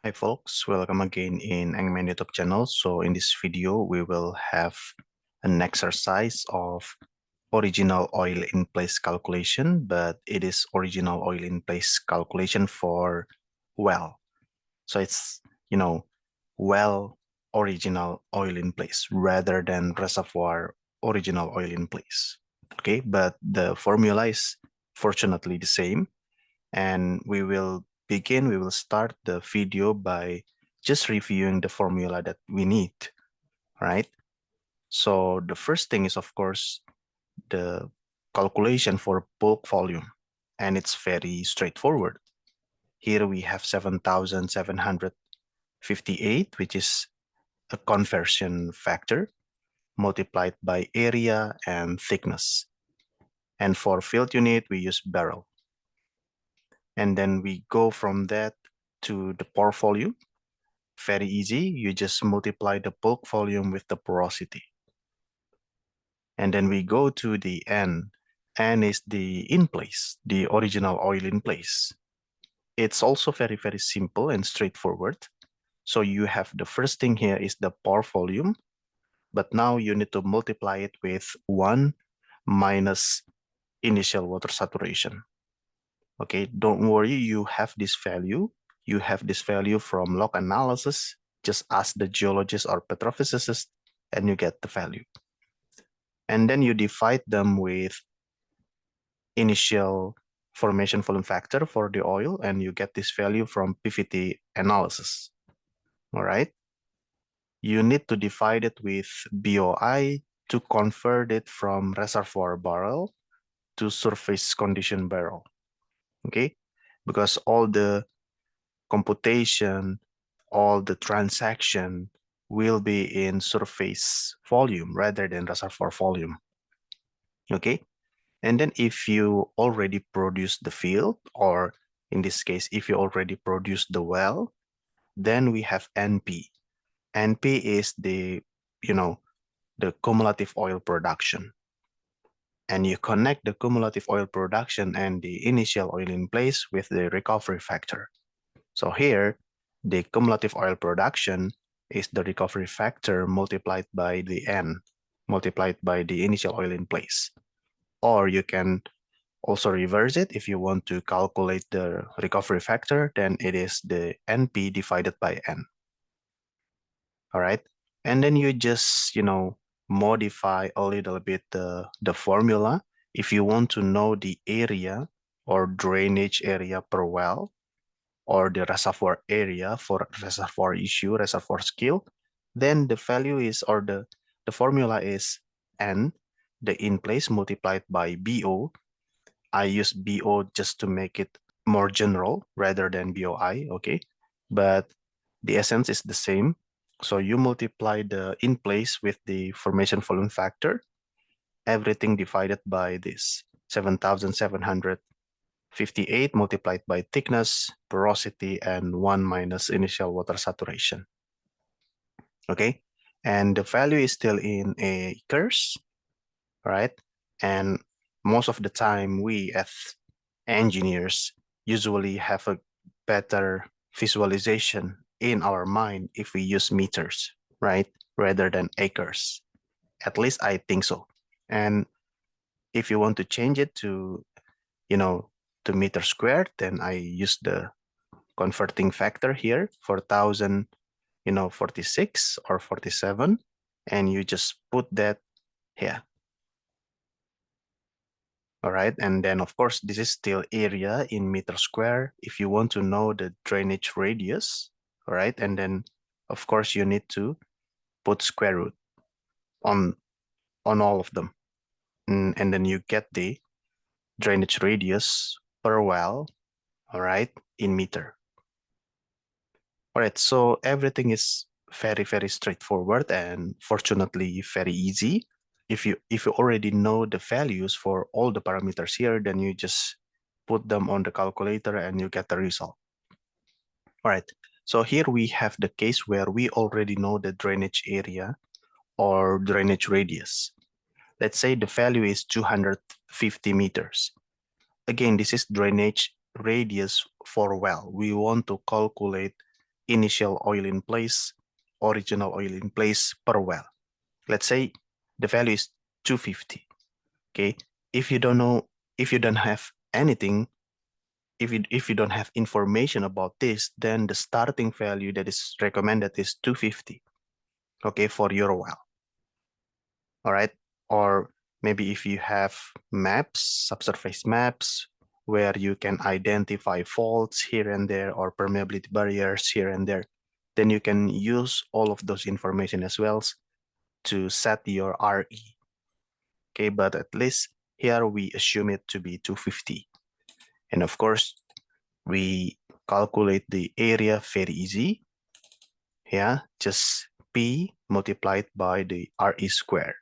Hi folks, welcome again in Eng-Man YouTube channel. So in this video, we will have an exercise of original oil in place calculation, but it is original oil in place calculation for well. So it's, well original oil in place rather than reservoir original oil in place. Okay, but the formula is fortunately the same. And we will start the video by just reviewing the formula that we need, right? So the first thing is, of course, the calculation for bulk volume, and it's very straightforward. Here we have 7,758, which is a conversion factor multiplied by area and thickness. And for field unit, we use barrel. And then we go from that to the pore volume. Very easy. You just multiply the bulk volume with the porosity. And then we go to the N. N is the in place, the original oil in place. It's also very, very simple and straightforward. So you have the first thing here is the pore volume, but now you need to multiply it with 1 minus initial water saturation. Okay, don't worry, you have this value. You have this value from log analysis. Just ask the geologist or petrophysicist and you get the value. And then you divide them with initial formation volume factor for the oil and you get this value from PVT analysis. All right. You need to divide it with BOI to convert it from reservoir barrel to surface condition barrel. Okay, because all the computation, all the transaction will be in surface volume rather than reservoir volume. Okay, and then if you already produce the field, or in this case, if you already produce the well, then we have NP. NP is the cumulative oil production. And you connect the cumulative oil production and the initial oil in place with the recovery factor. So here, the cumulative oil production is the recovery factor multiplied by the N, multiplied by the initial oil in place. Or you can also reverse it. If you want to calculate the recovery factor, then it is the NP divided by N. All right. And then you just, modify a little bit the formula. If you want to know the area or drainage area per well, or the reservoir area for reservoir issue, reservoir skill, then the value is, or the formula is N, the in place multiplied by BO. I use BO just to make it more general rather than BOI, okay? But the essence is the same. So you multiply the in place with the formation volume factor, everything divided by this 7,758 multiplied by thickness, porosity, and 1 minus initial water saturation. Okay, and the value is still in acres, right? And most of the time, we as engineers usually have a better visualization in our mind if we use meters, right? Rather than acres. At least I think so. And if you want to change it to, to meter squared, then I use the converting factor here for 1,000, 46 or 47, and you just put that here. All right, and then of course, this is still area in meter square. If you want to know the drainage radius, all right, and then of course you need to put square root on all of them. And then you get the drainage radius per well, all right, in meter. All right, so everything is very, very straightforward and fortunately very easy. If you already know the values for all the parameters here, then you just put them on the calculator and you get the result. All right, so here we have the case where we already know the drainage area or drainage radius. Let's say the value is 250 meters. Again, this is drainage radius for well. We want to calculate initial oil in place, original oil in place per well. Let's say the value is 250. Okay, if you don't know, if you don't have anything, if you don't have information about this, then the starting value that is recommended is 250. Okay, for your well. All right, or maybe if you have maps, subsurface maps, where you can identify faults here and there or permeability barriers here and there, then you can use all of those information as well to set your RE. Okay, but at least here we assume it to be 250. And of course, we calculate the area very easy. Yeah, just P multiplied by the RE square.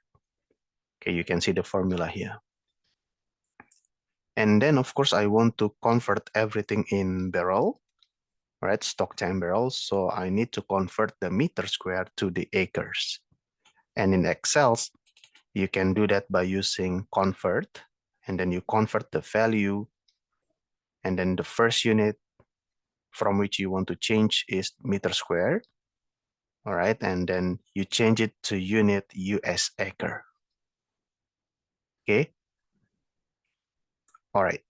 Okay, you can see the formula here. And then, of course, I want to convert everything in barrel, right? Stock time barrels. So I need to convert the meter square to the acres. And in Excel, you can do that by using convert, and then you convert the value, and then the first unit from which you want to change is meter square. All right, and then you change it to unit US acre. Okay. All right.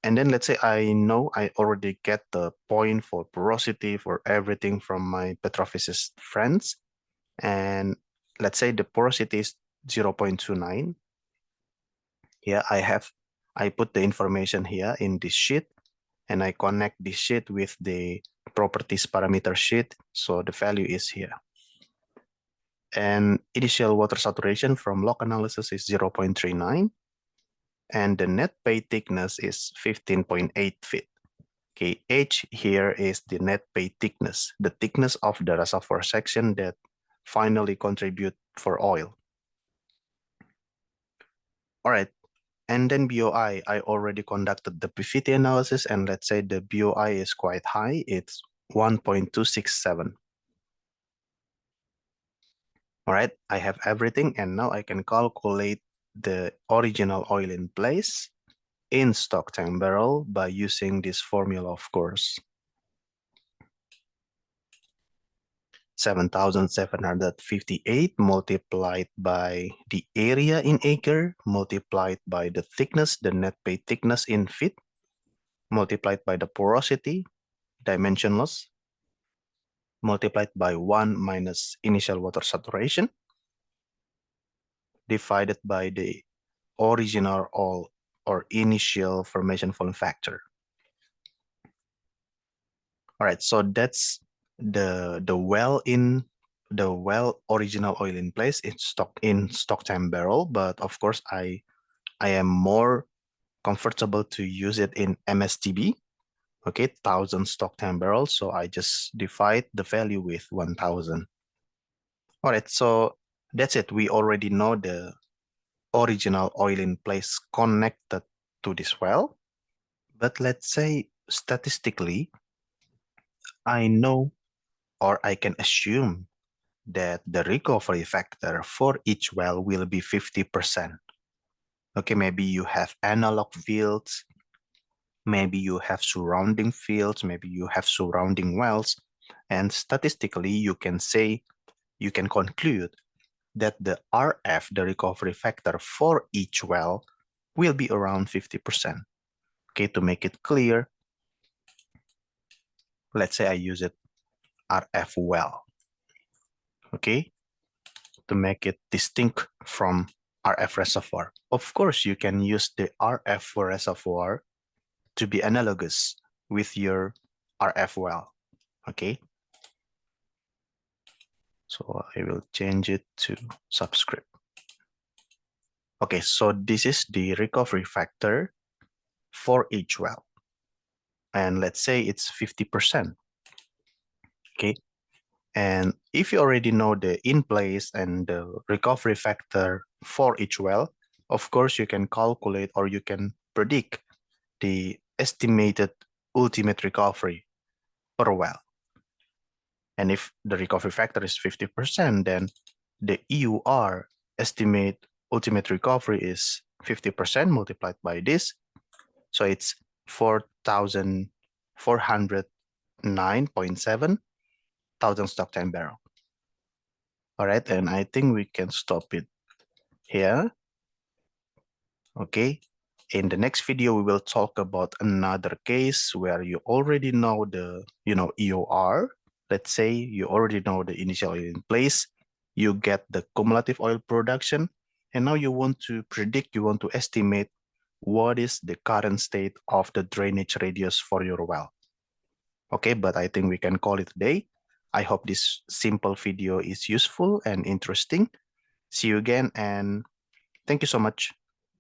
And then let's say I know I already get the point for porosity for everything from my petrophysicist friends. And let's say the porosity is 0.29. Yeah, I put the information here in this sheet, and I connect this sheet with the properties parameter sheet. So the value is here. And initial water saturation from log analysis is 0.39. And the net pay thickness is 15.8 feet. Okay, H here is the net pay thickness, the thickness of the reservoir section that finally contribute for oil. All right, and then BOI, I already conducted the PVT analysis, and let's say the BOI is quite high, it's 1.267. All right, I have everything, and now I can calculate the original oil in place in stock tank barrel by using this formula, of course. 7,758 multiplied by the area in acre, multiplied by the thickness, the net pay thickness in feet, multiplied by the porosity, dimensionless, multiplied by 1 minus initial water saturation, divided by the original oil or initial formation volume factor. All right, so that's the well original oil in place in stock time barrel, but of course I am more comfortable to use it in MSTB. Okay, 1,000 stock time barrels. So I just divide the value with 1,000. All right, so that's it. We already know the original oil in place connected to this well. But let's say statistically, I know or I can assume that the recovery factor for each well will be 50%. Okay, maybe you have analog fields, maybe you have surrounding fields, maybe you have surrounding wells, and statistically you can conclude that the RF, the recovery factor for each well, will be around 50%. Okay, to make it clear, let's say I use it RF well. Okay, to make it distinct from RF reservoir. Of course, you can use the RF reservoir to be analogous with your RF well. Okay, so I will change it to subscript. Okay, so this is the recovery factor for each well. And let's say it's 50%. Okay, and if you already know the in place and the recovery factor for each well, of course you can calculate or you can predict the estimated ultimate recovery per well. And if the recovery factor is 50%, then the EUR estimate ultimate recovery is 50% multiplied by this. So it's 4,409.7. 1,000 stock tank barrel. All right, and I think we can stop it here. Okay, in the next video, we will talk about another case where you already know the, EOR. Let's say you already know the initial oil in place, you get the cumulative oil production, and now you want to predict, you want to estimate what is the current state of the drainage radius for your well. Okay, but I think we can call it a day. I hope this simple video is useful and interesting. See you again, and thank you so much.